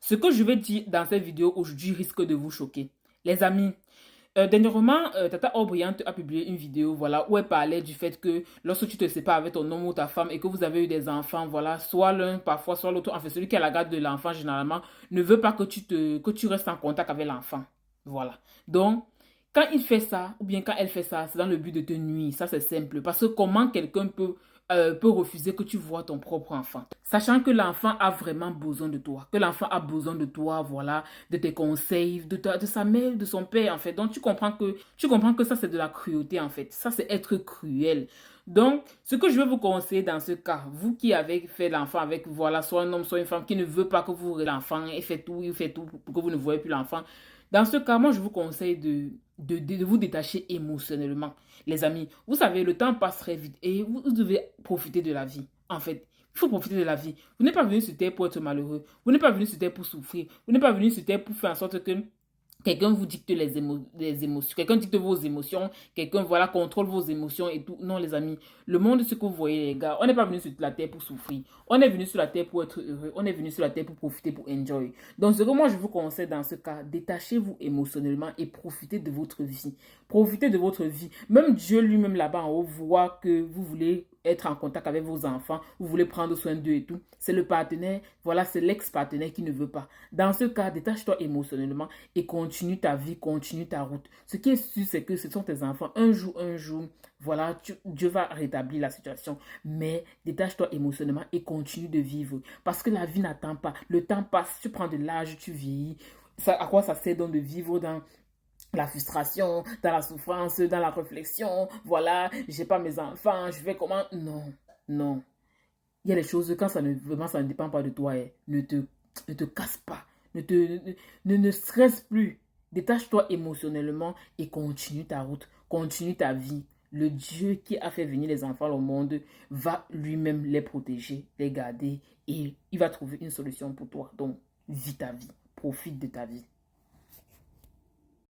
Ce que je vais dire dans cette vidéo aujourd'hui risque de vous choquer. Les amis, dernièrement, Tata O'Brien a publié une vidéo, voilà, où elle parlait du fait que lorsque tu te sépares avec ton homme ou ta femme et que vous avez eu des enfants, voilà, soit l'un, parfois, soit l'autre, enfin, celui qui a la garde de l'enfant, généralement, ne veut pas que que tu restes en contact avec l'enfant. Voilà. Donc, quand il fait ça, ou bien quand elle fait ça, c'est dans le but de te nuire. Ça, c'est simple. Parce que comment quelqu'un peut refuser que tu vois ton propre enfant? Sachant que l'enfant a vraiment besoin de toi. Que l'enfant a besoin de toi, voilà, de tes conseils, de sa mère, de son père, en fait. Donc, tu comprends que ça, c'est de la cruauté, en fait. Ça, c'est être cruel. Donc, ce que je veux vous conseiller dans ce cas, vous qui avez fait l'enfant avec, voilà, soit un homme, soit une femme qui ne veut pas que vous l'enfant, il fait tout pour que vous ne voyez plus l'enfant. Dans ce cas, moi, je vous conseille de vous détacher émotionnellement. Les amis, vous savez, le temps passe très vite et vous devez profiter de la vie. En fait, il faut profiter de la vie. Vous n'êtes pas venu sur Terre pour être malheureux. Vous n'êtes pas venu sur Terre pour souffrir. Vous n'êtes pas venu sur Terre pour faire en sorte que quelqu'un vous dicte les émotions, quelqu'un dicte vos émotions, quelqu'un voilà contrôle vos émotions et tout. Non les amis, le monde ce que vous voyez les gars, on n'est pas venu sur la terre pour souffrir, on est venu sur la terre pour être heureux, on est venu sur la terre pour profiter, pour enjoy. Donc ce que moi je vous conseille dans ce cas, détachez-vous émotionnellement et profitez de votre vie. Profitez de votre vie. Même Dieu lui-même là-bas en haut voit que vous voulez être en contact avec vos enfants, vous voulez prendre soin d'eux et tout. C'est le partenaire, voilà, c'est l'ex-partenaire qui ne veut pas. Dans ce cas, détache-toi émotionnellement et continue ta vie, continue ta route. Ce qui est sûr, c'est que ce sont tes enfants. Un jour, voilà, Dieu va rétablir la situation. Mais détache-toi émotionnellement et continue de vivre. Parce que la vie n'attend pas. Le temps passe, tu prends de l'âge, tu vieillis. Ça, à quoi ça sert donc de vivre dans la frustration, dans la souffrance, dans la réflexion, voilà, j'ai pas mes enfants, je fais comment? Non, non. Il y a des choses, quand vraiment, ça ne dépend pas de toi, ne te casse pas, ne stresse plus. Détache-toi émotionnellement et continue ta route, continue ta vie. Le Dieu qui a fait venir les enfants au monde va lui-même les protéger, les garder et il va trouver une solution pour toi. Donc, vis ta vie, profite de ta vie.